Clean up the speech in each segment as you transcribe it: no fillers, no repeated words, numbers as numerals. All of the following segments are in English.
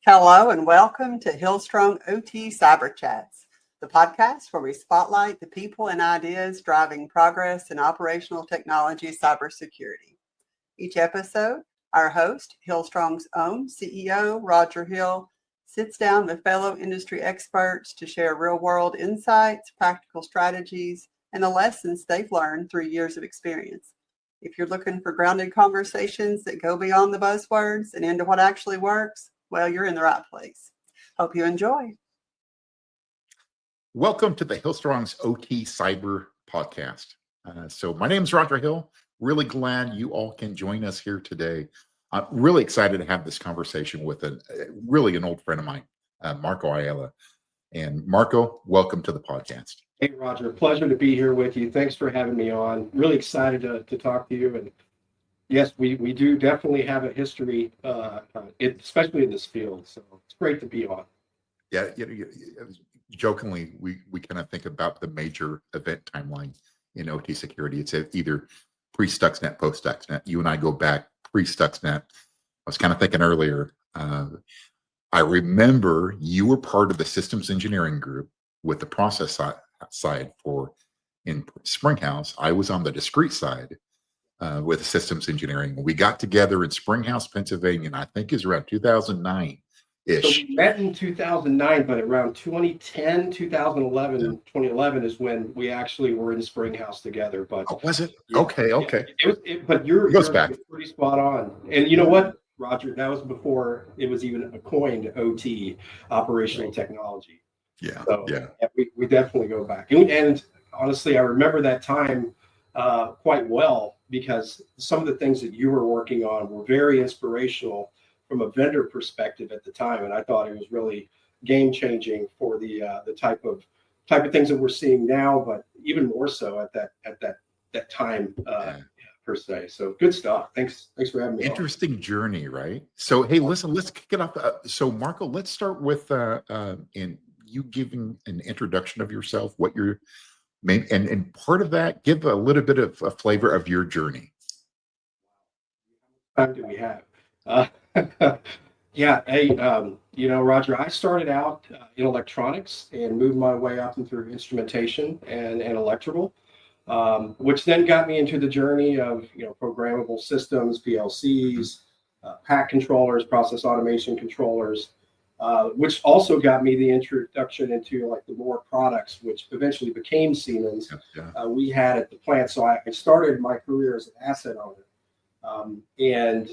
Hello and welcome to Hillstrong OT Cyber Chats, the podcast where we spotlight the people and ideas driving progress in operational technology cybersecurity. Each episode, our host, Hillstrong's own CEO, Roger Hill, sits down with fellow industry experts to share real-world insights, practical strategies, and the lessons they've learned through years of experience. If you're looking for grounded conversations that go beyond the buzzwords and into what actually works, well, you're in the right place. Hope you enjoy. Welcome to the Hillstrong's OT Cyber Podcast. So my name is Roger Hill. Really glad you all can join us here today. I'm really excited to have this conversation with an old friend of mine, Marco Ayala. And Marco, welcome to the podcast. Hey, Roger. Pleasure to be here with you. Thanks for having me on. Really excited to talk to you. And yes, we do definitely have a history, especially in this field. So it's great to be on. Yeah, jokingly, we kind of think about the major event timeline in OT security. It's either pre-Stuxnet, post-Stuxnet. You and I go back pre-Stuxnet. I was kind of thinking earlier, I remember you were part of the systems engineering group with the process side in Springhouse. I was on the discrete side with systems engineering. We got together in Springhouse, Pennsylvania, and I think it was around 2009-ish. So we met in 2009, but around 2010, 2011, 2011 is when we actually were in Springhouse together. But was it? Yeah, Okay. But you're back. pretty spot on. And you know what, Roger, that was before it was even coined OT, operational technology. Yeah. We definitely go back. And honestly, I remember that time quite well because some of the things that you were working on were very inspirational from a vendor perspective at the time. And I thought it was really game changing for the type of things that we're seeing now, but even more so at that time per se. So good stuff. Thanks for having me. Interesting journey, right? So hey, listen, let's kick it off. So Marco, let's start with in you giving an introduction of yourself, what you're and part of that, give a little bit of a flavor of your journey. How do we have? Yeah, hey, Roger, I started out in electronics and moved my way up and through instrumentation and electrical, which then got me into the journey of programmable systems, PLCs, PAC controllers, process automation controllers, which also got me the introduction into like the more products, which eventually became Siemens. We had at the plant. So I started my career as an asset owner, and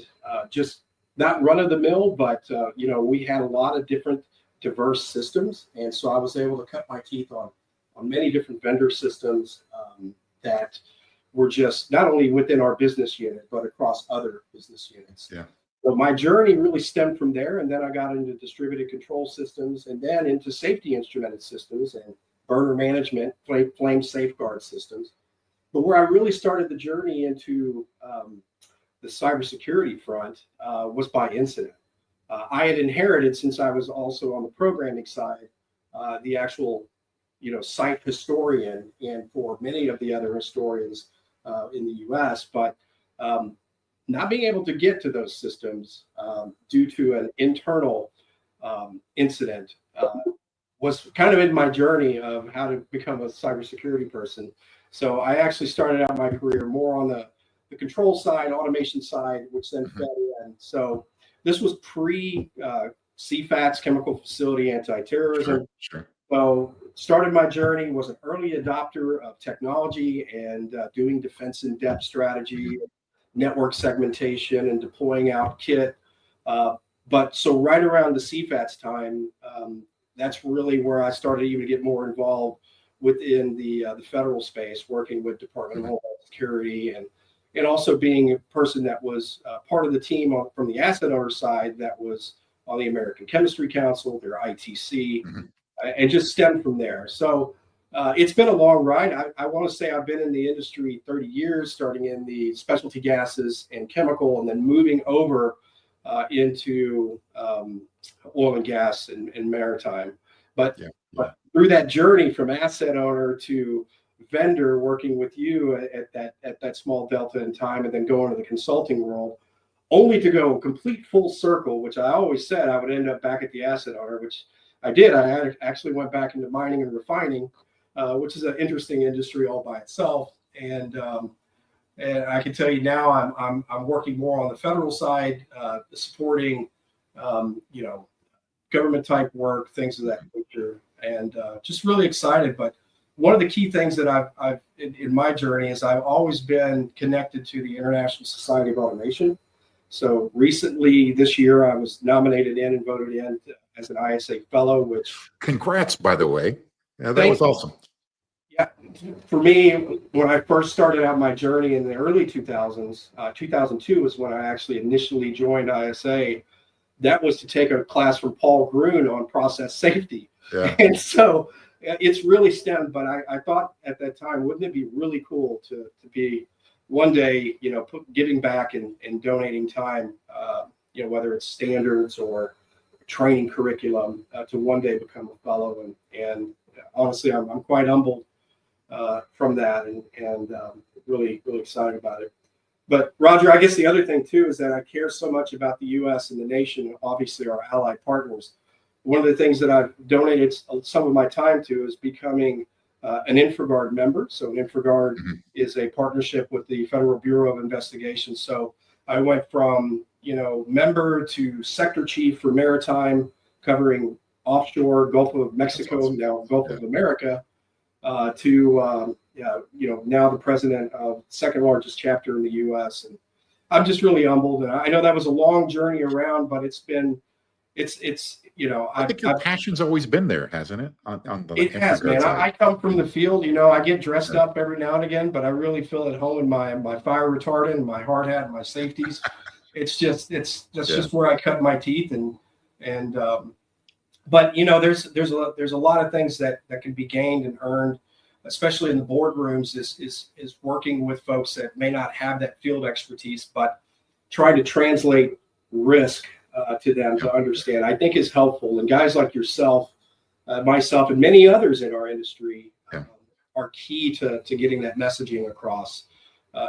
just not run of the mill, but we had a lot of different diverse systems, and so I was able to cut my teeth on many different vendor systems that were just not only within our business unit but across other business units. Yeah. So my journey really stemmed from there, and then I got into distributed control systems, and then into safety instrumented systems and burner management, flame safeguard systems. But where I really started the journey into the cybersecurity front was by incident. I had inherited, since I was also on the programming side, the actual, site historian, and for many of the other historians in the U.S., but not being able to get to those systems due to an internal incident was kind of in my journey of how to become a cybersecurity person. So I actually started out my career more on the control side, automation side, which then fed in. So this was pre CFATS, chemical facility anti-terrorism. Sure. So started my journey, was an early adopter of technology and doing defense in depth strategy, network segmentation, and deploying out kit. But so right around the CFATS time, that's really where I started even to get more involved within the federal space, working with Department of Homeland Security, and also being a person that was part of the team from the asset owner side that was on the American Chemistry Council, their ITC, and just stemmed from there. So it's been a long ride. I want to say I've been in the industry 30 years, starting in the specialty gases and chemical, and then moving over into oil and gas and maritime. But through that journey from asset owner to vendor, working with you at that small delta in time, and then going to the consulting world, only to go complete full circle, which I always said I would end up back at the asset owner, which I did. I actually went back into mining and refining, which is an interesting industry all by itself. And I can tell you now, I'm working more on the federal side, supporting, government type work, things of that nature, and just really excited. But one of the key things that I've in my journey is I've always been connected to the International Society of Automation. So recently, this year, I was nominated in and voted in as an ISA fellow, which Congrats, by the way. Yeah, that was awesome. Yeah, for me, when I first started out my journey in the early 2000s, 2002 was when I actually initially joined ISA. That was to take a class from Paul Gruen on process safety. Yeah. And so it's really stemmed, but I thought at that time, wouldn't it be really cool to be one day, giving back and donating time, whether it's standards or training curriculum, to one day become a fellow. And honestly, I'm quite humbled from that, and really, really excited about it. But Roger, I guess the other thing too is that I care so much about the U.S. and the nation, obviously our allied partners. One of the things that I've donated some of my time to is becoming an InfraGard member. So InfraGard is a partnership with the Federal Bureau of Investigation. So I went from, member to sector chief for maritime, covering offshore Gulf of Mexico, now Gulf of America, to now the president of the second largest chapter in the U.S. And I'm just really humbled. And I know that was a long journey around, but it's I think your passion's always been there, hasn't it? It has, man. I come from the field. I get dressed up every now and again, but I really feel at home in my fire retardant, my hard hat, and my safeties. It's just where I cut my teeth, but there's a lot of things that can be gained and earned, especially in the boardrooms, is working with folks that may not have that field expertise, but trying to translate risk to them to understand, I think is helpful. And guys like yourself, myself, and many others in our industry are key to getting that messaging across,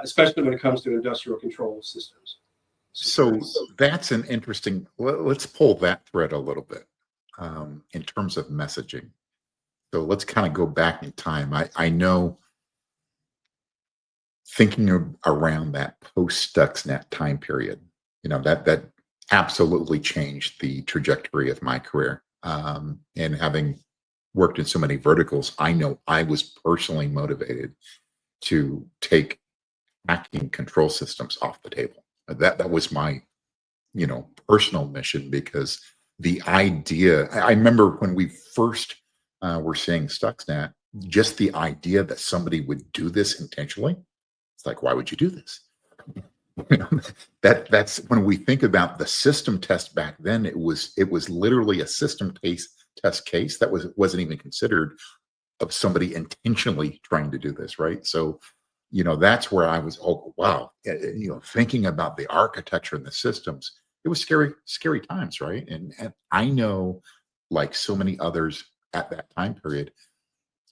especially when it comes to industrial control systems. So that's an interesting, let's pull that thread a little bit in terms of messaging. So let's kind of go back in time. I know thinking around that post-Stuxnet time period, that absolutely changed the trajectory of my career. And having worked in so many verticals, I know I was personally motivated to take hacking control systems off the table. That was my, personal mission, because the idea, I remember when we first were seeing Stuxnet, just the idea that somebody would do this intentionally. It's like, why would you do this? That's when we think about the system test back then, it was literally a system test case that wasn't even considered of somebody intentionally trying to do this, right? So, that's where I was, oh, wow, thinking about the architecture and the systems, it was scary times, right? And I know, like so many others at that time period,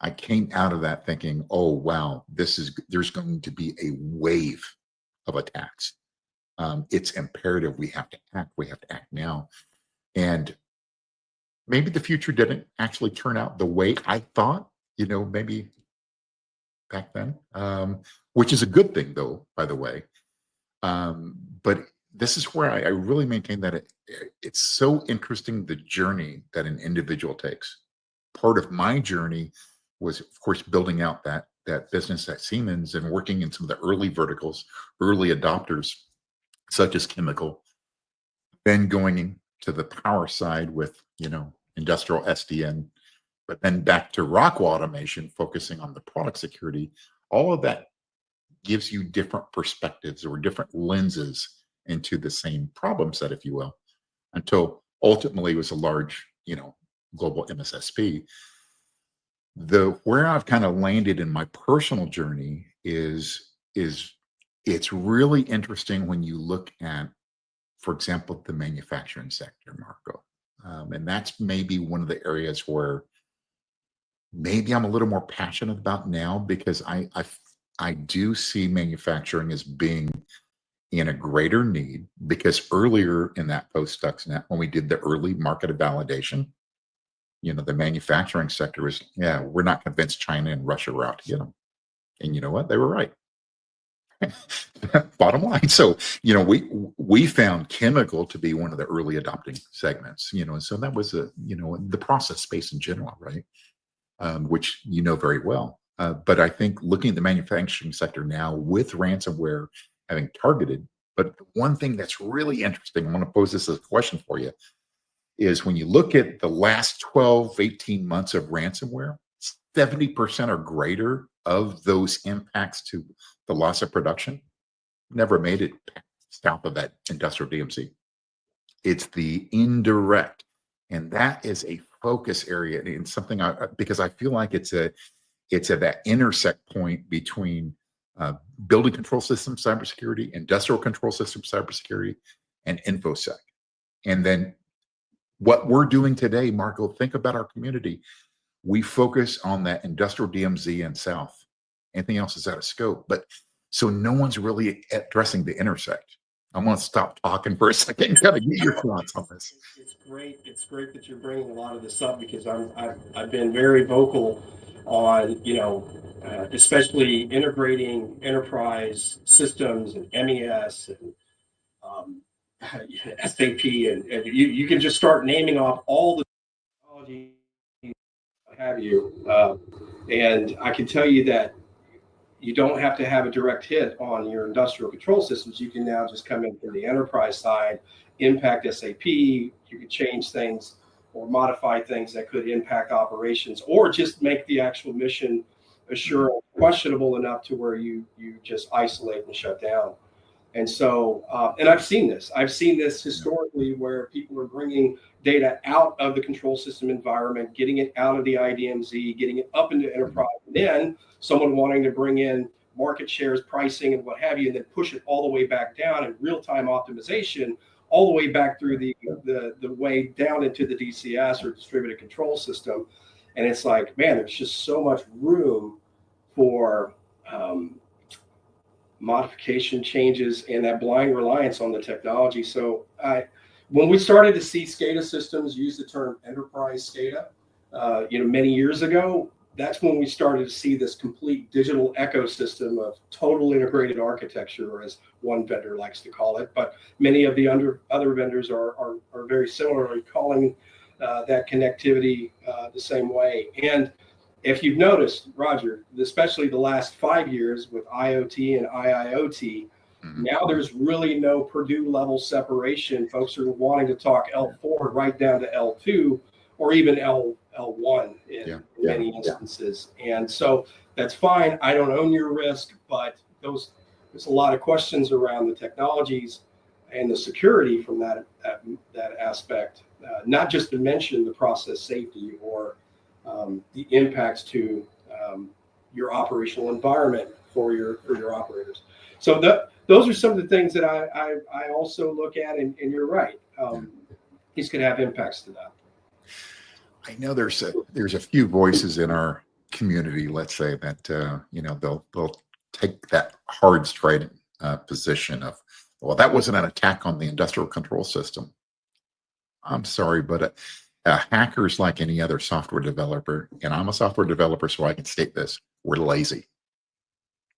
I came out of that thinking, oh, wow, there's going to be a wave of attacks. It's imperative we have to act now. And maybe the future didn't actually turn out the way I thought, maybe back then, which is a good thing, though, by the way. But this is where I really maintain that it's so interesting, the journey that an individual takes. Part of my journey was, of course, building out that business at Siemens and working in some of the early verticals, early adopters, such as chemical, then going to the power side with, industrial SDN, but then back to Rockwell Automation, focusing on the product security. All of that gives you different perspectives or different lenses into the same problem set, if you will, until ultimately it was a large, global MSSP. Where I've kind of landed in my personal journey is it's really interesting when you look at, for example, the manufacturing sector, Marco. And that's maybe one of the areas where maybe I'm a little more passionate about now, because I do see manufacturing as being in a greater need because earlier in that post-Stuxnet, when we did the early market validation, the manufacturing sector was, we're not convinced China and Russia were out to get them. And you know what? They were right. Bottom line. So, we found chemical to be one of the early adopting segments, and so that was the process space in general, right? Which very well. But I think looking at the manufacturing sector now with ransomware having targeted, but one thing that's really interesting, I want to pose this as a question for you, is when you look at the last 12, 18 months of ransomware, 70% or greater of those impacts to the loss of production never made it south of that industrial DMZ. It's the indirect. And that is a focus area and something because I feel like it's at that intersect point between building control systems, cybersecurity, industrial control systems, cybersecurity, and InfoSec. And then what we're doing today, Marco, think about our community. We focus on that industrial DMZ and South. Anything else is out of scope. But so no one's really addressing the intersect. I'm going to stop talking for a second and kind of get your thoughts on this. It's great. It's great that you're bringing a lot of this up because I've been very vocal on, especially integrating enterprise systems and MES and SAP, and you can just start naming off all the technology have you. And I can tell you that you don't have to have a direct hit on your industrial control systems. You can now just come in from the enterprise side, impact SAP. You can change things or modify things that could impact operations, or just make the actual mission assurance questionable enough to where you just isolate and shut down. And so, and I've seen this historically where people are bringing data out of the control system environment, getting it out of the IDMZ, getting it up into enterprise, and then someone wanting to bring in market shares, pricing, and what have you, and then push it all the way back down in real-time optimization, all the way back through the way down into the DCS or distributed control system. And it's like, man, there's just so much room for modification changes and that blind reliance on the technology. So when we started to see SCADA systems use the term enterprise SCADA, many years ago, that's when we started to see this complete digital ecosystem of total integrated architecture, or as one vendor likes to call it. But many of the other vendors are very similarly calling that connectivity the same way. And if you've noticed, Roger, especially the last 5 years with IoT and IIoT, now there's really no Purdue level separation. Folks are wanting to talk L4 right down to L2 or even L1 in many instances. And so that's fine. I don't own your risk, but there's a lot of questions around the technologies and the security from that aspect, not just to mention the process safety or the impacts to your operational environment for your operators. So those are some of the things that I also look at, and you're right. These could have impacts to that. I know there's a few voices in our community, let's say, that they'll take that hard straight position of, well, that wasn't an attack on the industrial control system. I'm sorry, but hackers, like any other software developer, and I'm a software developer, so I can state this: we're lazy.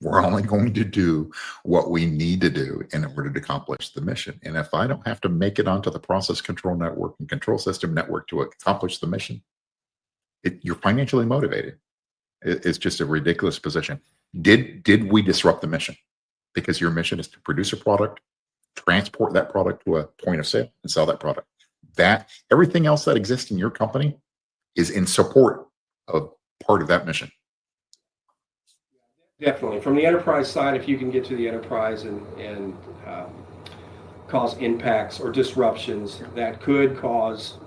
We're only going to do what we need to do in order to accomplish the mission. And if I don't have to make it onto the process control network and control system network to accomplish the mission, you're financially motivated. It's just a ridiculous position. Did we disrupt the mission? Because your mission is to produce a product, transport that product to a point of sale, and sell that product. That everything else that exists in your company is in support of part of that mission. Definitely. From the enterprise side, if you can get to the enterprise and cause impacts or disruptions that could cause,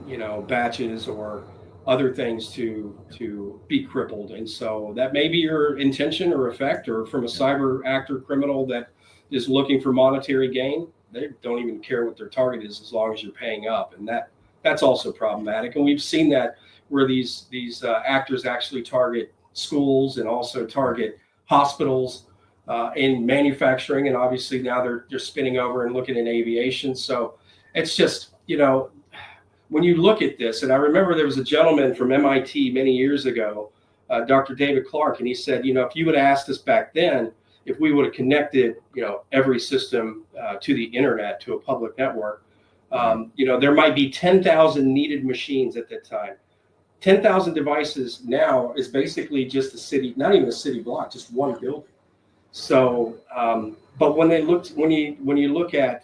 batches or other things to be crippled. And so that may be your intention or effect, or from a cyber actor criminal that is looking for monetary gain. They don't even care what their target is as long as you're paying up. And that's also problematic. And we've seen that where these actors actually target schools and also target hospitals, in manufacturing, and obviously now they're spinning over and looking at aviation. So it's just, when you look at this, and I remember there was a gentleman from MIT many years ago, Dr. David Clark, and he said, if you would have asked us back then if we would have connected, every system to the internet, to a public network, there might be 10,000 needed machines at that time. 10,000 devices now is basically just a city, not even a city block, just one building. So, but when you look at,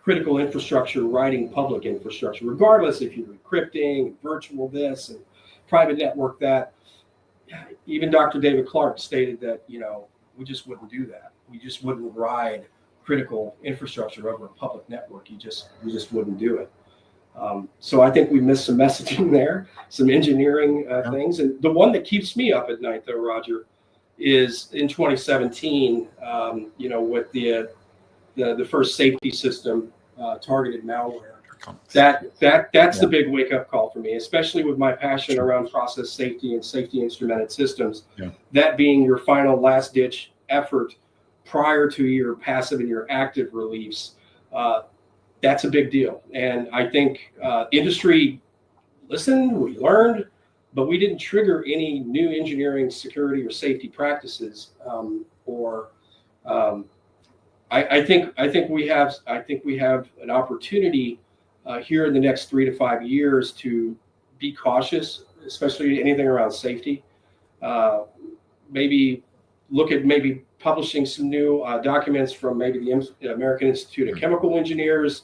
critical infrastructure, writing public infrastructure, regardless if you're encrypting, virtual this, and private network that, even Dr. David Clark stated that, we just wouldn't do that. We just wouldn't ride critical infrastructure over a public network. We just wouldn't do it. So I think we missed some messaging there, some engineering things. And the one that keeps me up at night, though, Roger, is in 2017, with the first safety system, targeted malware. That's the big wake up call for me, especially with my passion around process safety and safety instrumented systems. Yeah. That being your final last ditch effort prior to your passive and your active release. That's a big deal. And I think industry listened, we learned, but we didn't trigger any new engineering, security, or safety practices. I think we have an opportunity here in the next 3 to 5 years to be cautious, especially anything around safety. Maybe look at publishing some new documents from maybe the American Institute of Chemical Engineers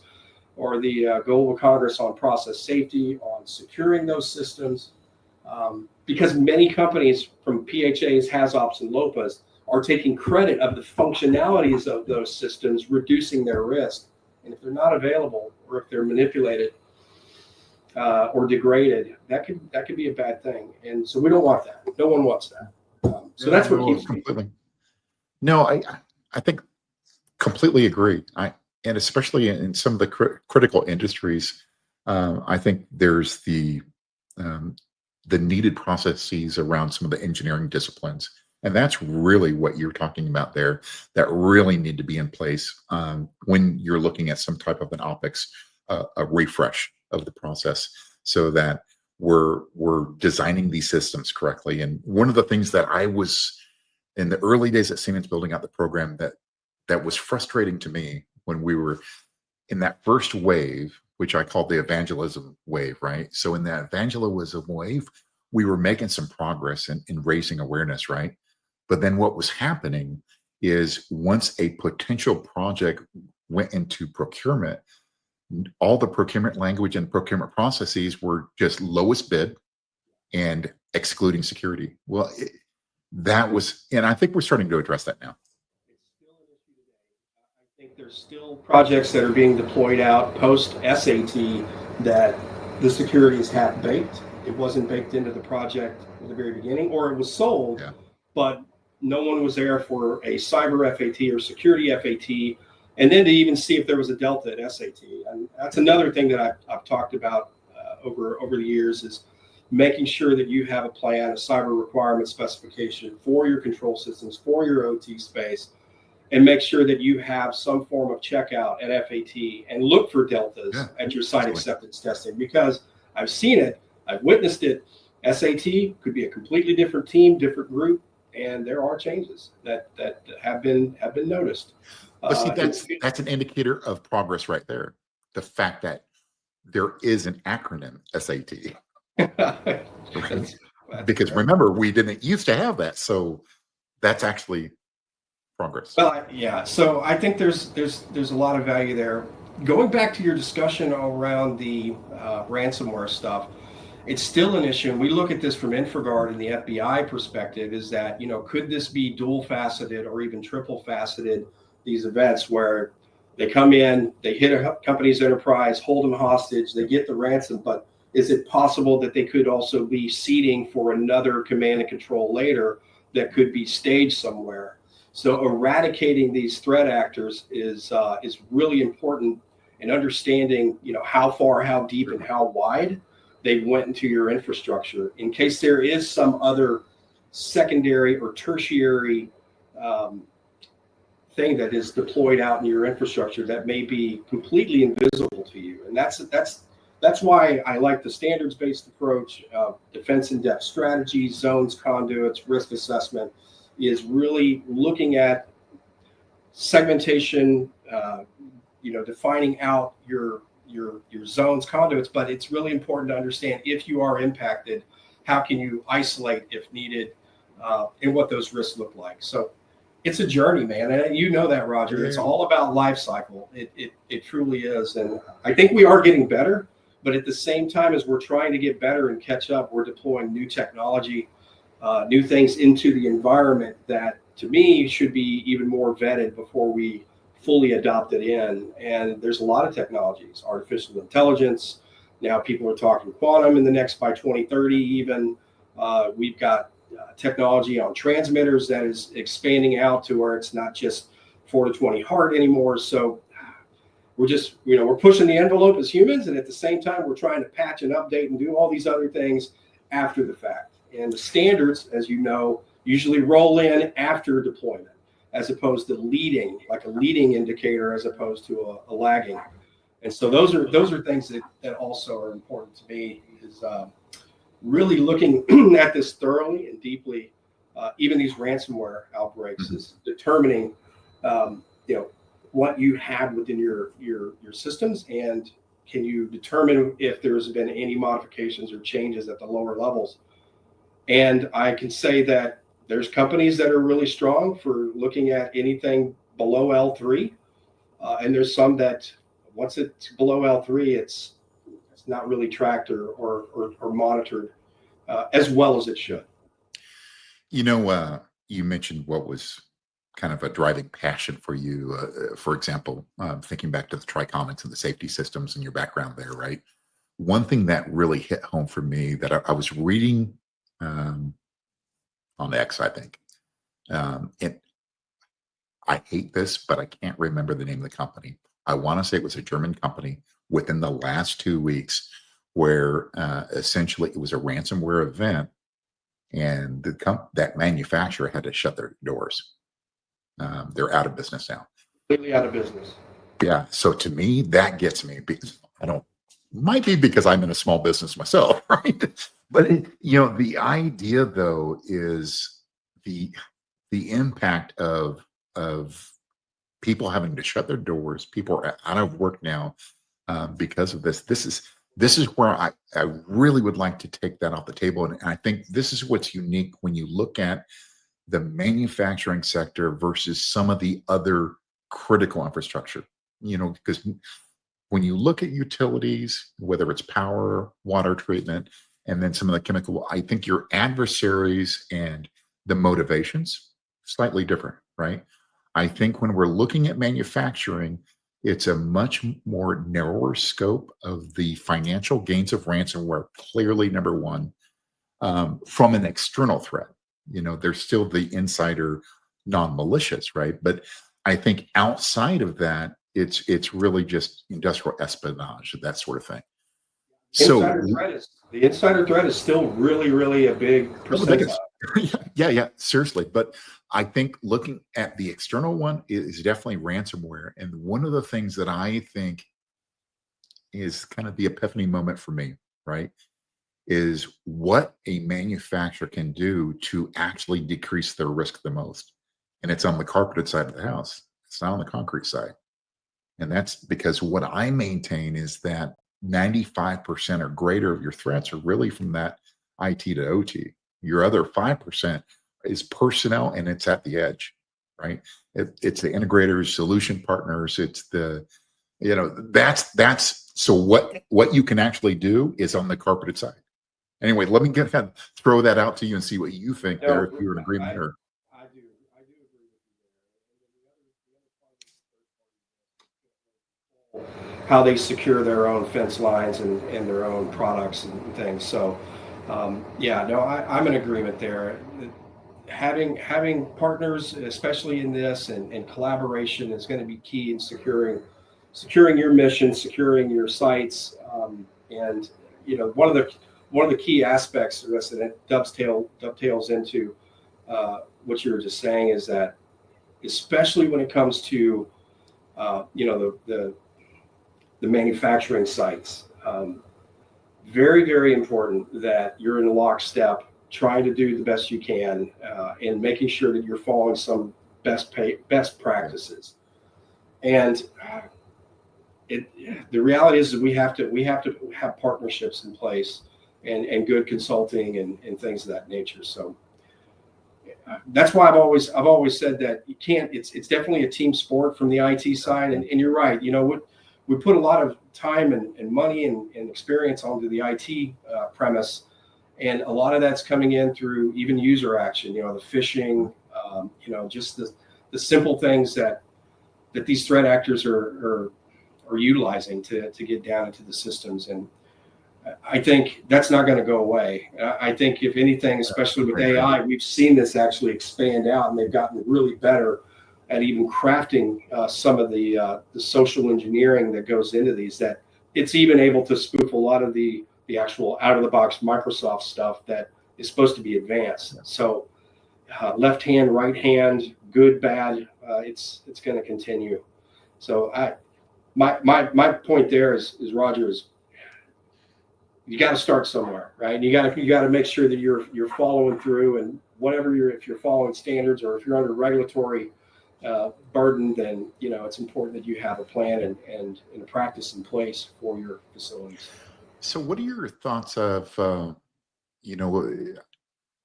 or the Global Congress on Process Safety on securing those systems. Because many companies from PHAs, HAZOPs, and LOPAs are taking credit of the functionalities of those systems, reducing their risk. And if they're not available, or if they're manipulated or degraded, that could be a bad thing. And so we don't want that. No one wants that. So that's what keeps completely. No, I think completely agree. And especially in some of the critical industries, I think there's the needed processes around some of the engineering disciplines. And that's really what you're talking about there, that really need to be in place when you're looking at some type of an OpEx, a refresh of the process, so that we're designing these systems correctly. And one of the things that I was in the early days at Siemens building out the program that was frustrating to me when we were in that first wave, which I called the evangelism wave, right? So in that evangelism wave, we were making some progress in raising awareness, right? But then what was happening is once a potential project went into procurement, all the procurement language and procurement processes were just lowest bid and excluding security. Well, that was, and I think we're starting to address that now. It's still an issue today. I think there's still projects that are being deployed out post SAT that the security is half baked. It wasn't baked into the project at the very beginning, or it was sold, but no one was there for a cyber FAT or security FAT, and then to even see if there was a delta at SAT. And that's another thing that I've talked about over the years, is making sure that you have a plan, a cyber requirement specification for your control systems, for your OT space, and make sure that you have some form of checkout at FAT and look for deltas at your site acceptance testing, because I've seen it, I've witnessed it. SAT could be a completely different team, different group, and there are changes that have been noticed. But see, that's an indicator of progress right there. The fact that there is an acronym SAT. Right? Because remember, we didn't used to have that, so that's actually progress. Well, yeah. So I think there's a lot of value there. Going back to your discussion around the ransomware stuff, it's still an issue. And we look at this from InfraGard and the FBI perspective, is that, could this be dual faceted or even triple faceted, these events where they come in, they hit a company's enterprise, hold them hostage, they get the ransom, but is it possible that they could also be seeding for another command and control later that could be staged somewhere? So eradicating these threat actors is really important, in understanding, how far, how deep, and how wide they went into your infrastructure, in case there is some other secondary or tertiary thing that is deployed out in your infrastructure that may be completely invisible to you. And that's why I like the standards-based approach, defense in-depth strategies, zones, conduits, risk assessment, is really looking at segmentation, defining out your zones, conduits. But it's really important to understand, if you are impacted, how can you isolate if needed, and what those risks look like. So it's a journey, man. And you know that, Roger. It's all about life cycle. It truly is. And I think we are getting better. But at the same time, as we're trying to get better and catch up, we're deploying new technology, new things into the environment that, to me, should be even more vetted before we fully adopt it in. And there's a lot of technologies, artificial intelligence. Now people are talking quantum in the next, by 2030 even. We've got technology on transmitters that is expanding out to where it's not just 4 to 20 Hz anymore. So we're just, we're pushing the envelope as humans, and at the same time, we're trying to patch and update and do all these other things after the fact. And the standards, as you know, usually roll in after deployment, as opposed to leading, like a leading indicator, as opposed to a lagging. And so those are things that also are important to me, is really looking at this thoroughly and deeply. Even these ransomware outbreaks, is determining, what you have within your systems, and can you determine if there's been any modifications or changes at the lower levels. And I can say that there's companies that are really strong for looking at anything below L3, and there's some that once it's below L3, it's not really tracked or monitored as well as it should. You mentioned what was kind of a driving passion for you. For example, thinking back to the Triconics and the safety systems and your background there, right? One thing that really hit home for me that I was reading on X, I think. And I hate this, but I can't remember the name of the company. I want to say it was a German company within the last 2 weeks, where essentially it was a ransomware event, and that manufacturer had to shut their doors. They're out of business now. Completely out of business. Yeah. So to me, that gets me, because might be because I'm in a small business myself, right? But the idea though is the impact of people having to shut their doors. People are out of work now because of this. This is where I really would like to take that off the table. And I think this is what's unique when you look at the manufacturing sector versus some of the other critical infrastructure, because when you look at utilities, whether it's power, water treatment, and then some of the chemical, I think your adversaries and the motivations slightly different, right? I think when we're looking at manufacturing, it's a much more narrower scope of the financial gains of ransomware, clearly number one, from an external threat. There's still the insider non-malicious, right? But I think outside of that, it's really just industrial espionage, that sort of thing. The insider threat is still really, really a big percentage. Yeah, seriously. But I think looking at the external one is definitely ransomware. And one of the things that I think is kind of the epiphany moment for me, right, is what a manufacturer can do to actually decrease their risk the most. And it's on the carpeted side of the house. It's not on the concrete side. And that's because what I maintain is that 95% or greater of your threats are really from that IT to OT. Your other 5% is personnel, and it's at the edge, right? It's the integrators, solution partners. It's that's so what you can actually do is on the carpeted side. Anyway, let me throw that out to you and see what you think there, if you're in agreement here. I do agree with you there. How they secure their own fence lines and their own products and things. So, I'm in agreement there. Having partners, especially in this, and collaboration is going to be key in securing your mission, securing your sites, and one of the key aspects of this, and it dovetails into what you were just saying, is that especially when it comes to the manufacturing sites. Very, very important that you're in lockstep, trying to do the best you can, and making sure that you're following some best practices. And the reality is that we have to have partnerships in place and good consulting and things of that nature. So that's why I've always said that you can't. It's definitely a team sport from the IT side. And you're right. We put a lot of time and money and experience onto the IT premise, and a lot of that's coming in through even user action. The phishing, just the simple things that these threat actors are utilizing to get down into the systems. And I think that's not going to go away. I think if anything, especially with AI, we've seen this actually expand out, and they've gotten really better at even crafting some of the social engineering that goes into these, that it's even able to spoof a lot of the actual out-of-the-box Microsoft stuff that is supposed to be advanced. So left hand, right hand, good, bad, it's going to continue. So my point there is Roger, is you got to start somewhere, right? And you got to make sure that you're following through, and if you're following standards, or if you're under regulatory burden, then it's important that you have a plan and a practice in place for your facilities. So what are your thoughts of and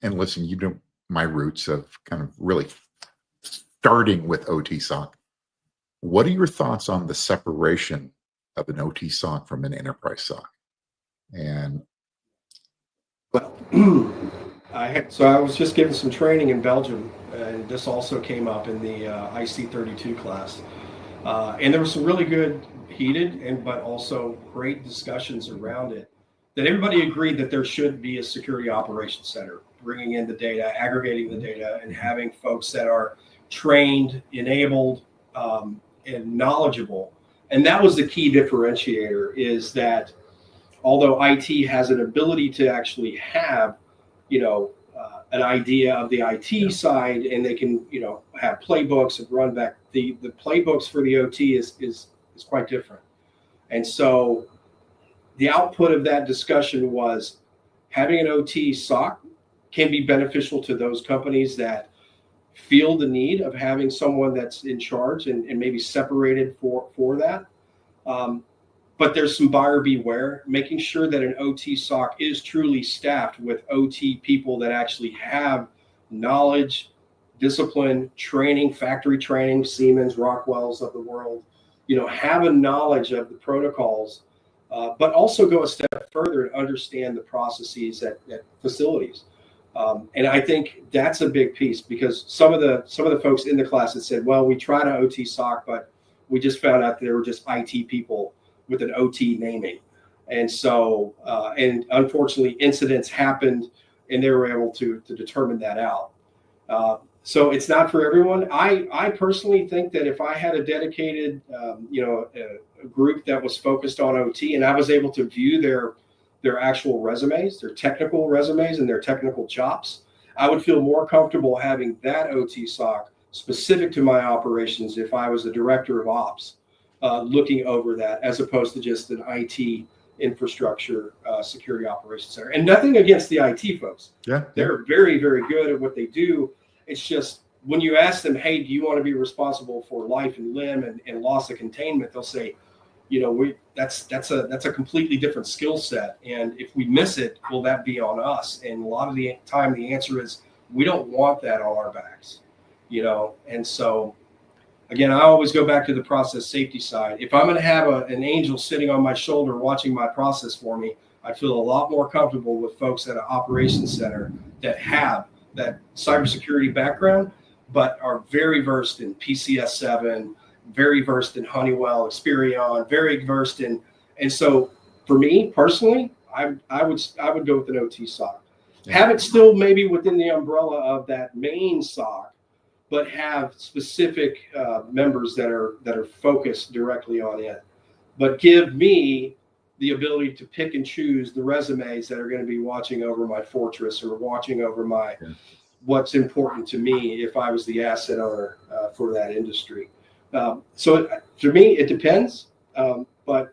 listen, my roots of kind of really starting with OT SOC. What are your thoughts on the separation of an OT SOC from an enterprise SOC? And well, I was just given some training in Belgium, and this also came up in the IC32 class, and there was some really good, heated, but also great discussions around it. That everybody agreed that there should be a security operations center, bringing in the data, aggregating the data, and having folks that are trained, enabled, and knowledgeable. And that was the key differentiator, is that although IT has an ability to actually have, an idea of the IT side, and they can, have playbooks and run back, the playbooks for the OT is quite different. And so the output of that discussion was having an OT SOC can be beneficial to those companies that feel the need of having someone that's in charge and maybe separated for that. But there's some buyer beware, making sure that an OT SOC is truly staffed with OT people that actually have knowledge, discipline, training, factory training, Siemens, Rockwells of the world, have a knowledge of the protocols, but also go a step further and understand the processes at facilities. And I think that's a big piece, because some of the folks in the class had said, well, we tried an OT SOC, but we just found out that they were just IT people with an OT naming. And so, and unfortunately, incidents happened, and they were able to determine that out. So it's not for everyone. I personally think that if I had a dedicated, a group that was focused on OT, and I was able to view their actual resumes, their technical resumes and their technical chops, I would feel more comfortable having that OT SOC specific to my operations if I was the director of ops, looking over that, as opposed to just an IT infrastructure security operations center. And nothing against the IT folks. Yeah, they're very, very good at what they do. It's just when you ask them, hey, do you want to be responsible for life and limb and loss of containment? They'll say, that's a completely different skill set. And if we miss it, will that be on us? And a lot of the time, the answer is we don't want that on our backs, And so, again, I always go back to the process safety side. If I'm going to have an angel sitting on my shoulder watching my process for me, I feel a lot more comfortable with folks at an operations center that have that cybersecurity background, but are very versed in PCS7, very versed in Honeywell, Experion, very versed in. And so, for me personally, I would go with an OT SOC. Yeah. Have it still maybe within the umbrella of that main SOC, but have specific members that are focused directly on it. But give me the ability to pick and choose the resumes that are going to be watching over my fortress or watching over my what's important to me if I was the asset owner for that industry. So for me, it depends. But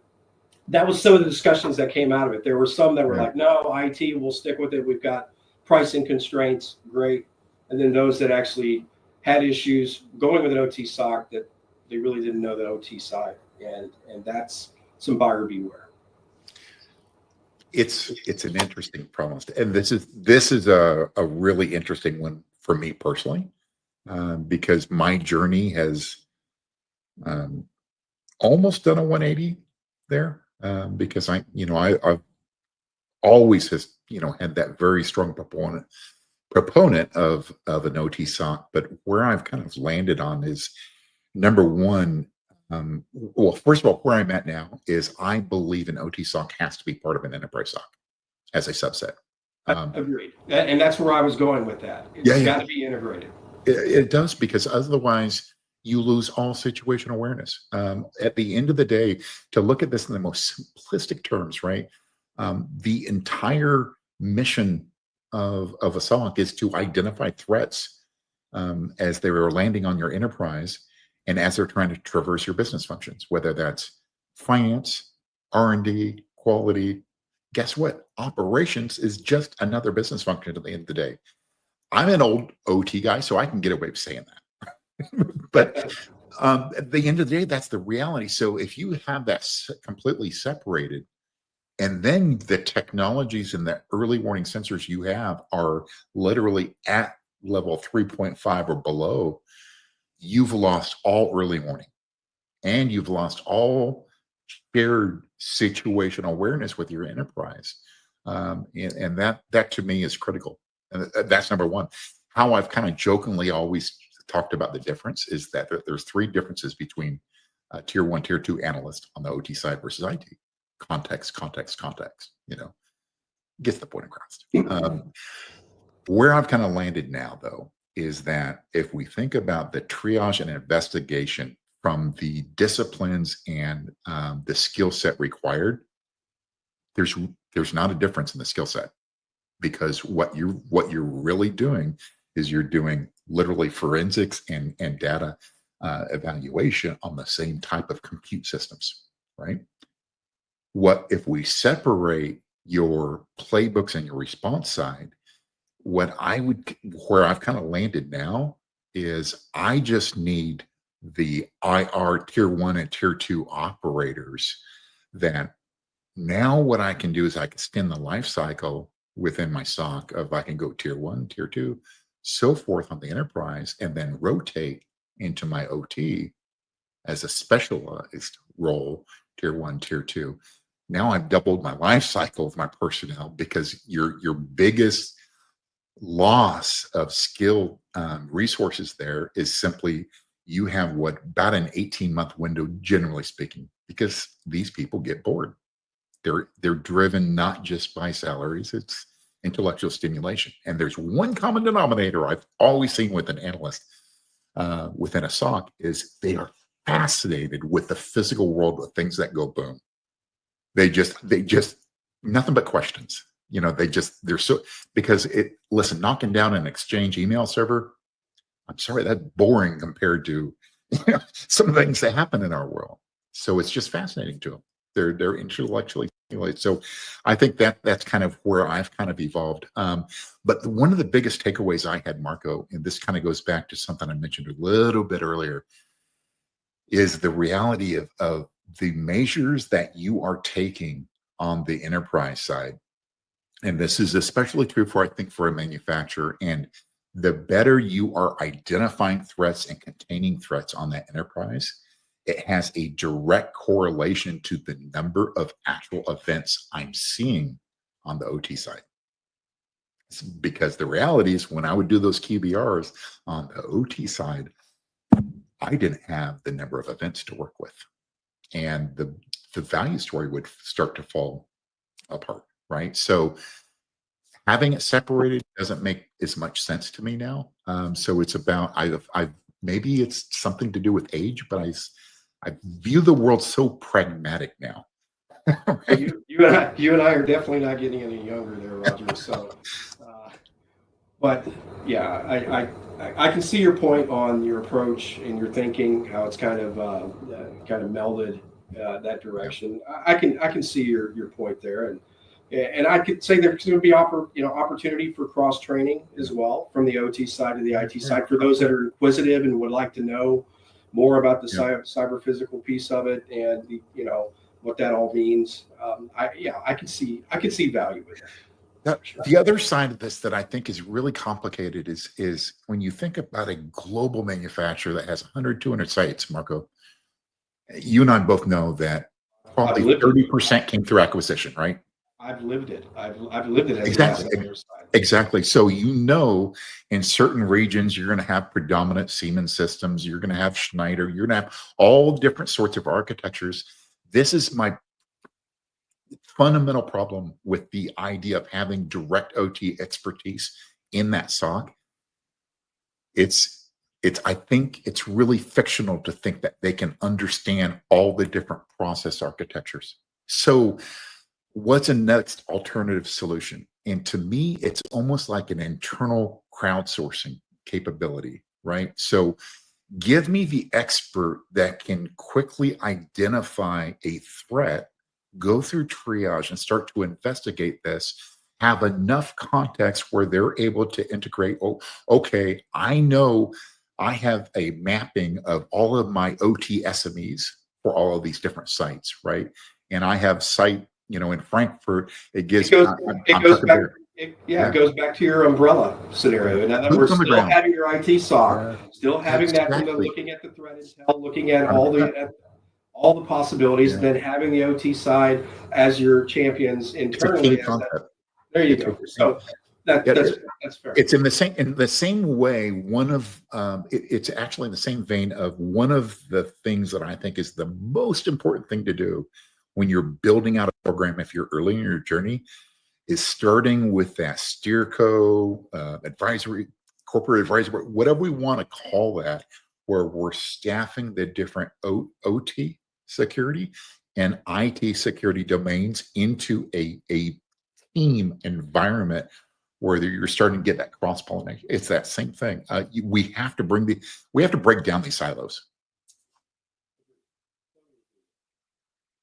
that was some of the discussions that came out of it. There were some that were like, no, IT, we'll stick with it. We've got pricing constraints. Great. And then those that actually had issues going with an OT SOC that they really didn't know the OT side. And that's some buyer beware. It's an interesting problem. And this is a really interesting one for me personally, because my journey has almost done a 180 there, because I've always had that very strong proponent of an OT SOC, but where I've kind of landed on is number one. Well, first of all, where I'm at now is I believe an OT SOC has to be part of an enterprise SOC as a subset. Agreed. And that's where I was going with that. It's got to be integrated. It does, because otherwise you lose all situational awareness. At the end of the day, to look at this in the most simplistic terms, right? The entire mission of a SOC is to identify threats as they were landing on your enterprise and as they're trying to traverse your business functions, whether that's finance, R&D, quality. Guess what? Operations is just another business function at the end of the day. I'm an old OT guy, so I can get away with saying that. But at the end of the day, that's the reality. So if you have that completely separated, and then the technologies and the early warning sensors you have are literally at level 3.5 or below, you've lost all early warning, and you've lost all shared situational awareness with your enterprise. And that to me is critical. And that's number one. How I've kind of jokingly always talked about the difference is that there's three differences between tier 1, tier 2 analyst on the OT side versus IT. Context, gets the point across. Where I've kind of landed now, though, is that if we think about the triage and investigation from the disciplines and the skill set required, there's not a difference in the skill set, because what you're really doing is you're doing literally forensics and data evaluation on the same type of compute systems, right? What if we separate your playbooks and your response side? Where I've kind of landed now is I just need the IR tier 1 and tier 2 operators that now what I can do is I can extend the life cycle within my SOC of I can go tier 1, tier 2, so forth on the enterprise, and then rotate into my OT as a specialized role, tier 1, tier 2. Now I've doubled my life cycle of my personnel, because your biggest loss of skill resources there is simply you have about an 18-month window, generally speaking, because these people get bored. They're driven not just by salaries, it's intellectual stimulation. And there's one common denominator I've always seen with an analyst within a SOC is they are fascinated with the physical world of things that go boom. They just nothing but questions. They're so, because knocking down an Exchange email server, I'm sorry, that's boring compared to some of the things that happen in our world. So it's just fascinating to them. They're intellectually stimulated. So I think that's kind of where I've kind of evolved. But one of the biggest takeaways I had, Marco, and this kind of goes back to something I mentioned a little bit earlier, is the reality of the measures that you are taking on the enterprise side. And this is especially true for a manufacturer. And the better you are identifying threats and containing threats on that enterprise, it has a direct correlation to the number of actual events I'm seeing on the OT side. Because the reality is, when I would do those QBRs on the OT side, I didn't have the number of events to work with. And the value story would start to fall apart, right? So having it separated doesn't make as much sense to me now. So it's about, maybe it's something to do with age, but I view the world so pragmatic now. Right? You and I are definitely not getting any younger there, Roger. So, but yeah, I can see your point on your approach and your thinking, how it's kind of melded that direction. I can see your point there, and I could say there's going to be opportunity for cross training as well from the OT side to the IT side for those that are inquisitive and would like to know more about the cyber physical piece of it, and what that all means. I can see value in that. The other side of this that I think is really complicated is when you think about a global manufacturer that has 100, 200 sites, Marco, you and I both know that probably 30% came through acquisition, right? I've lived it. I've lived it. Exactly. So in certain regions, you're going to have predominant Siemens systems. You're going to have Schneider. You're going to have all different sorts of architectures. This is my fundamental problem with the idea of having direct OT expertise in that SOC. I think it's really fictional to think that they can understand all the different process architectures. So what's a next alternative solution? And to me, it's almost like an internal crowdsourcing capability, right? So give me the expert that can quickly identify a threat, go through triage and start to investigate this, have enough context where they're able to integrate, okay, I know I have a mapping of all of my OT SMEs for all of these different sites, right? And I have site, in Frankfurt, it goes back to your umbrella scenario. In other words, still having your IT SOC, still having that window, looking at the threat intel, looking at all the possibilities, then having the OT side as your champions internally. There you go. So that's fair. It's in the same way. It's actually in the same vein of one of the things that I think is the most important thing to do when you're building out a program, if you're early in your journey, is starting with that steerco, advisory, corporate advisory, whatever we want to call that, where we're staffing the different OT security and IT security domains into a team environment where you're starting to get that cross-pollination. It's that same thing. We have to break down these silos.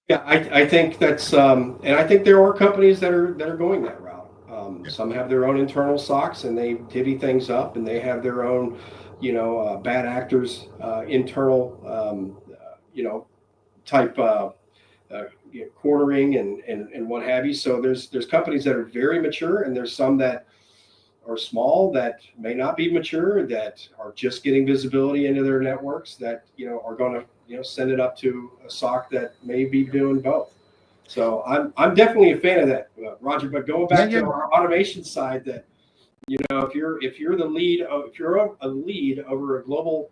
Yeah, I think that's, and I think there are companies that are going that route. Some have their own internal SOCs and they divvy things up, and they have their own, bad actors, internal, type cornering and what have you. So there's companies that are very mature, and there's some that are small that may not be mature, that are just getting visibility into their networks, that are going to send it up to a SOC that may be doing both. So I'm definitely a fan of that, Roger. But going back to our automation side, that if you're the lead, if you're a lead over a global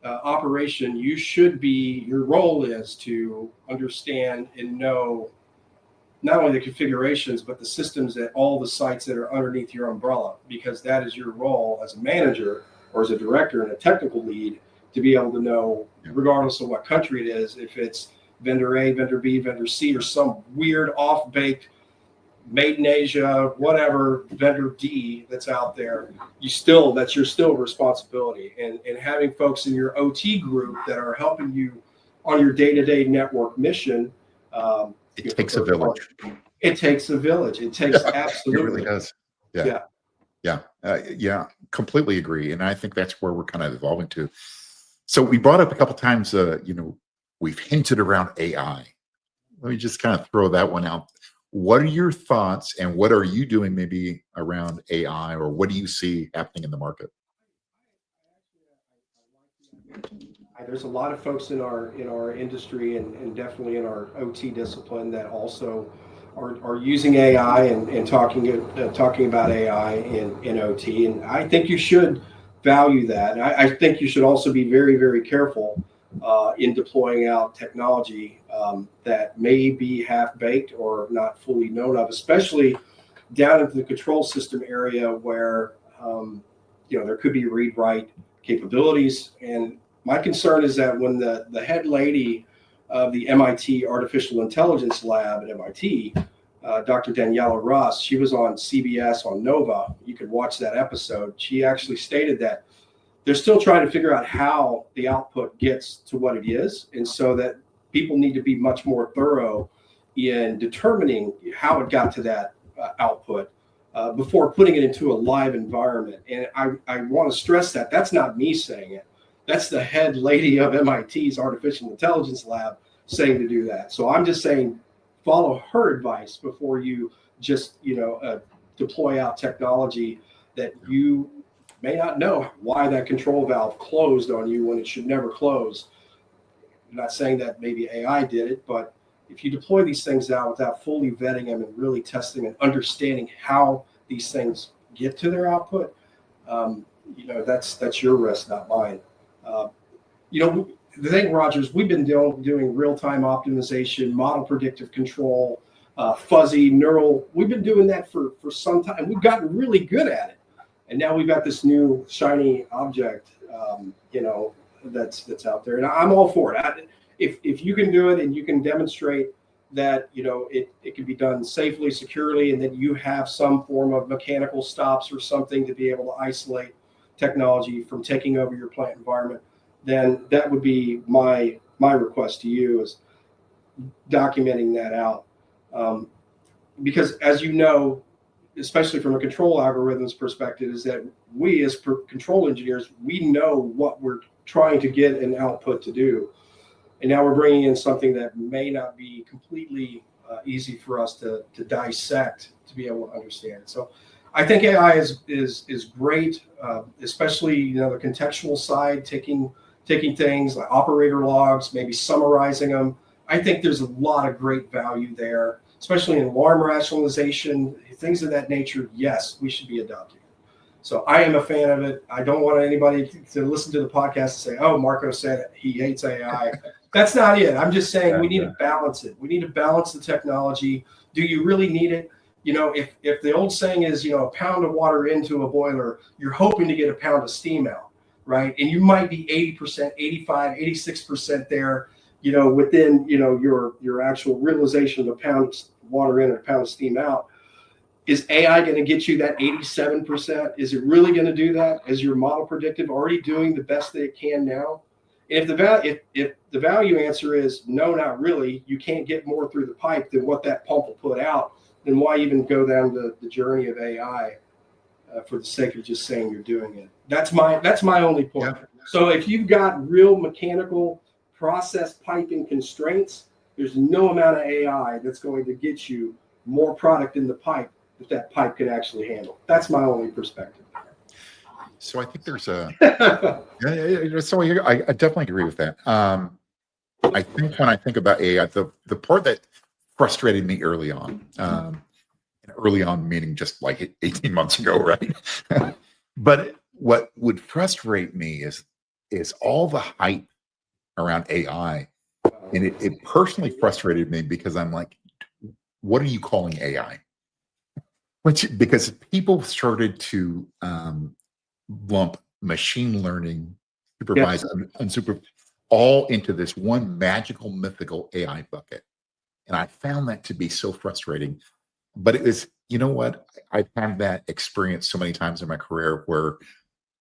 operation, your role is to understand and know not only the configurations, but the systems at all the sites that are underneath your umbrella, because that is your role as a manager or as a director and a technical lead, to be able to know, regardless of what country it is, if it's vendor A, vendor B, vendor C, or some weird off-baked made in Asia, whatever, vendor D that's out there, that's your still responsibility. And having folks in your OT group that are helping you on your day-to-day network mission. It takes a village. It takes a village. It takes absolutely. It really does. Yeah. Completely agree. And I think that's where we're kind of evolving to. So we brought up a couple times, we've hinted around AI. Let me just kind of throw that one out. What are your thoughts, and what are you doing maybe around AI, or what do you see happening in the market? There's a lot of folks in our industry and definitely in our OT discipline that also are using AI and talking about AI in OT. And I think you should value that. And I think you should also be very, very careful in deploying out technology that may be half-baked or not fully known of, especially down into the control system area where there could be read-write capabilities. And my concern is that when the head lady of the MIT Artificial Intelligence Lab at MIT Dr. Daniela Russ. She was on CBS on Nova. You could watch that episode. She actually stated that they're still trying to figure out how the output gets to what it is. And so that people need to be much more thorough in determining how it got to that output before putting it into a live environment. And I want to stress that that's not me saying it. That's the head lady of MIT's artificial intelligence lab saying to do that. So I'm just saying, follow her advice before you just, deploy out technology that you may not know why that control valve closed on you when it should never close. I'm not saying that maybe AI did it, but if you deploy these things out without fully vetting them and really testing and understanding how these things get to their output, that's your risk, not mine. The thing, Rogers, we've been doing real-time optimization, model predictive control, fuzzy neural. We've been doing that for some time. We've gotten really good at it. And now we've got this new shiny object, that's out there. And I'm all for it. If you can do it and you can demonstrate that, it can be done safely, securely, and that you have some form of mechanical stops or something to be able to isolate technology from taking over your plant environment, then that would be my request to you, is documenting that out. Because as you know, especially from a control algorithms perspective, is that we as control engineers, we know what we're trying to get an output to do. And now we're bringing in something that may not be completely easy for us to dissect, to be able to understand. So I think AI is great, especially, the contextual side, taking things like operator logs, maybe summarizing them. I think there's a lot of great value there, especially in alarm rationalization, things of that nature. Yes, we should be adopting it. So I am a fan of it. I don't want anybody to listen to the podcast and say, oh, Marco said he hates AI. That's not it. I'm just saying we need to balance it. We need to balance the technology. Do you really need it? If the old saying is, a pound of water into a boiler, you're hoping to get a pound of steam out, right? And you might be 80%, 85, 86% there, within, your actual realization of a pound of water in and a pound of steam out. Is AI going to get you that 87%? Is it really going to do that? Is your model predictive already doing the best that it can now? And if the value answer is no, not really, you can't get more through the pipe than what that pump will put out, then why even go down the journey of AI for the sake of just saying you're doing it? That's my only point. Yeah. So if you've got real mechanical process piping constraints, there's no amount of AI that's going to get you more product in the pipe that pipe can actually handle. That's my only perspective. So I think there's a So I definitely agree with that. I think when I think about AI, the part that frustrated me early on, meaning just like 18 months ago, right? But what would frustrate me is all the hype around AI, and it personally frustrated me because I'm like, what are you calling AI? Because people started to lump machine learning, supervised, unsupervised, all into this one magical, mythical AI bucket. And I found that to be so frustrating. But it was, you know what? I've had that experience so many times in my career where,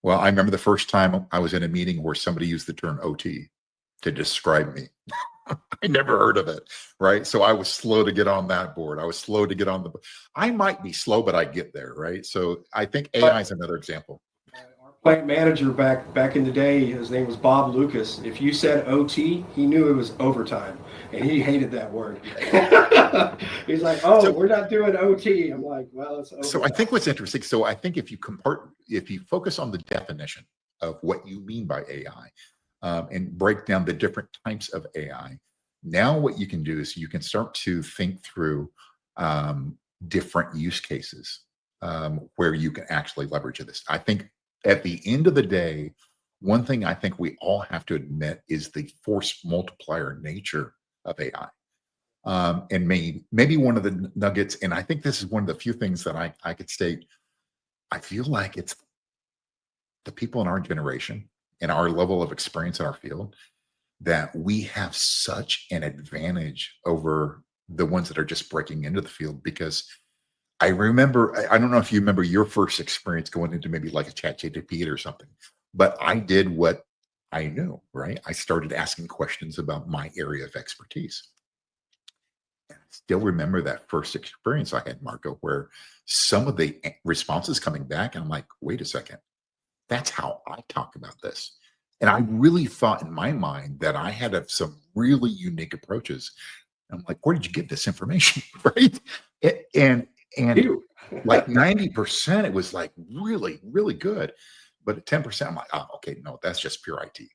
well, I remember the first time I was in a meeting where somebody used the term OT to describe me. I never heard of it, right? So I was slow to get on that board. I was slow to get on I might be slow, but I get there, right? So I think AI is another example. Our plant manager back in the day, his name was Bob Lucas. If you said OT, he knew it was overtime, and he hated that word. He's like, "Oh, we're not doing OT." I'm like, "Well, it's overtime." So I think what's interesting. So I think if you focus on the definition of what you mean by AI, and break down the different types of AI, now what you can do is you can start to think through different use cases where you can actually leverage this. I think at the end of the day, one thing I think we all have to admit is the force multiplier nature of AI. And maybe one of the nuggets, and I think this is one of the few things that I could state, I feel like it's the people in our generation and our level of experience in our field that we have such an advantage over the ones that are just breaking into the field. Because I remember, I don't know if you remember your first experience going into maybe like a ChatGPT or something, but I did what I knew, right? I started asking questions about my area of expertise. And I still remember that first experience I had, Marco, where some of the responses coming back, and I'm like, wait a second, that's how I talk about this. And I really thought in my mind that I had some really unique approaches. I'm like, where did you get this information, right? And like 90%, it was like really, really good. But at 10%, I'm like, oh, okay, no, that's just pure IT.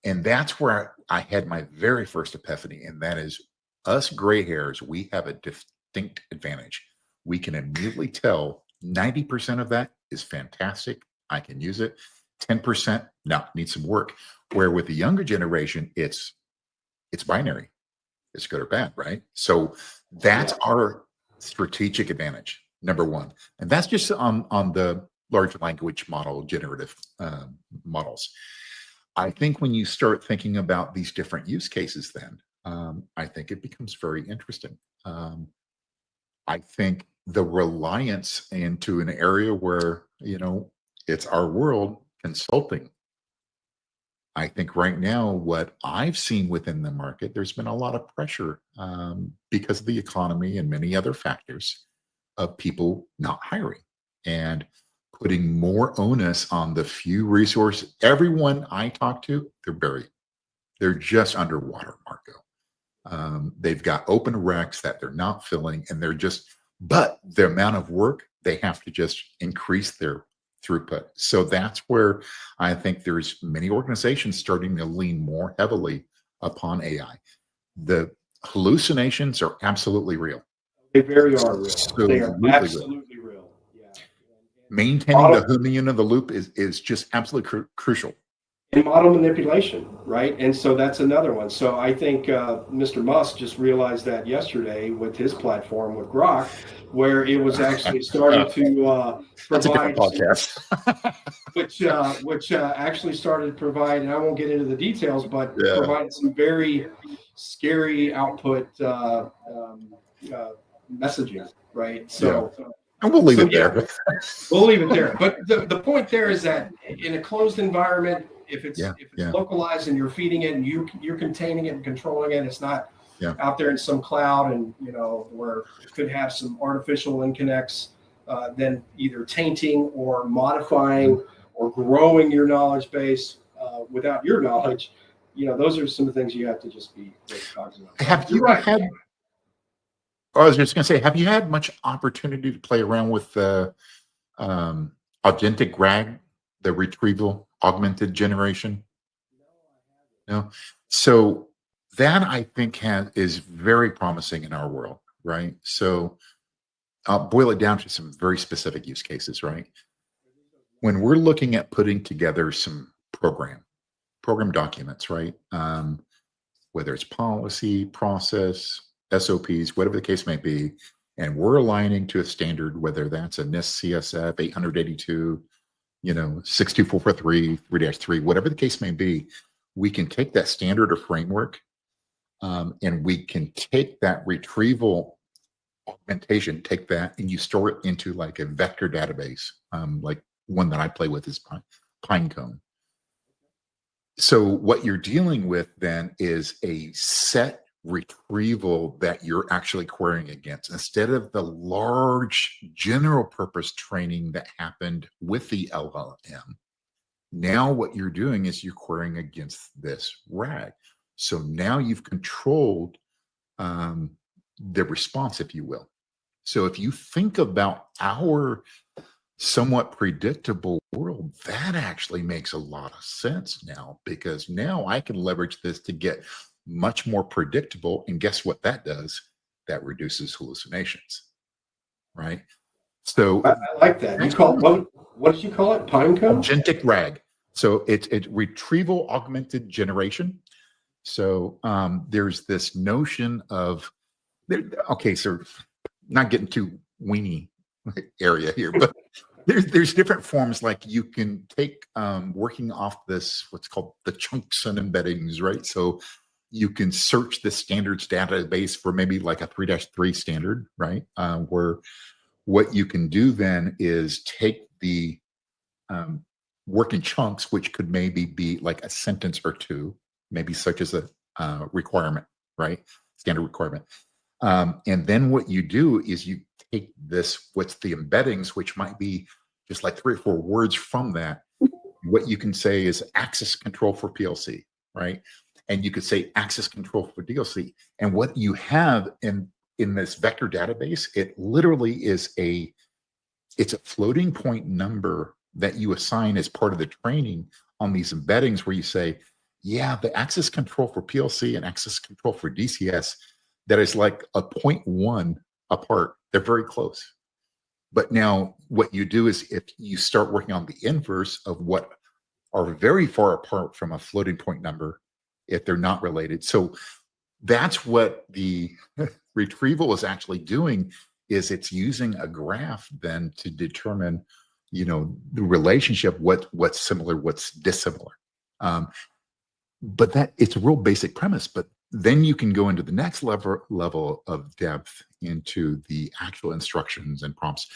And that's where I had my very first epiphany. And that is, us gray hairs, we have a distinct advantage. We can immediately tell 90% of that is fantastic. I can use it. 10%, no, needs some work. Where with the younger generation, it's binary. It's good or bad, right? So that's our strategic advantage, number one. And that's just on the large language model, generative models. I think when you start thinking about these different use cases, then I think it becomes very interesting. I think the reliance into an area where, it's our world, consulting. I think right now, what I've seen within the market, there's been a lot of pressure because of the economy and many other factors of people not hiring and putting more onus on the few resources. Everyone I talk to, they're just underwater, Marco. They've got open recs that they're not filling, and but the amount of work, they have to just increase their throughput. So that's where I think there's many organizations starting to lean more heavily upon AI. The hallucinations are absolutely real. They very are real. They are absolutely real. Yeah. Maintaining the human in the loop is just absolutely crucial. And model manipulation, right? And so that's another one. So I think Mr. Musk just realized that yesterday with his platform with Grok, where it was actually starting to provide, which actually started to provide, and I won't get into the details, but provide some very scary output messaging, right? So. Yeah. And we'll leave it there. We'll leave it there. But the point there is that in a closed environment, if it's localized and you're feeding it and you're containing it and controlling it, it's not out there in some cloud and where it could have some artificial inconnects, then either tainting or modifying or growing your knowledge base without your knowledge. Those are some of the things you have to just be cognizant of. I was just going to say, have you had much opportunity to play around with the augmented RAG, the retrieval augmented generation? No. So that I think is very promising in our world, right? So I'll boil it down to some very specific use cases, right? When we're looking at putting together some program documents, right? Whether it's policy, process, SOPs, whatever the case may be, and we're aligning to a standard, whether that's a NIST CSF 882, 62443, 3-3, whatever the case may be, we can take that standard or framework and we can take that retrieval augmentation, take that and you store it into like a vector database, like one that I play with is Pinecone. So what you're dealing with then is a set retrieval that you're actually querying against instead of the large general purpose training that happened with the LLM. Now what you're doing is you're querying against this RAG. So now you've controlled the response, if you will. So if you think about our somewhat predictable world, that actually makes a lot of sense now, because now I can leverage this to get much more predictable. And guess what that does? That reduces hallucinations, right? So I like that. You call what did you call it? Pinecone? Agentic RAG. So it's retrieval augmented generation. So there's this notion of, so not getting too weenie area here, but there's different forms. Like you can take working off this, what's called the chunks and embeddings, right? So you can search the standards database for maybe like a 3-3 standard, right? Where what you can do then is take the work in chunks, which could maybe be like a sentence or two, maybe such as a requirement, right? Standard requirement. And then what you do is you take this, what's the embeddings, which might be just like 3 or 4 words from that. What you can say is access control for PLC, right? And you could say access control for DLC. And what you have in this vector database, it literally is it's a floating point number that you assign as part of the training on these embeddings where you say, yeah, the access control for PLC and access control for DCS, that is like a 0.1 apart. They're very close. But now what you do is if you start working on the inverse of what are very far apart from a floating point number, if they're not related. So that's what the retrieval is actually doing, is it's using a graph then to determine, the relationship, what's similar, what's dissimilar. But that it's a real basic premise, but then you can go into the next level of depth into the actual instructions and prompts.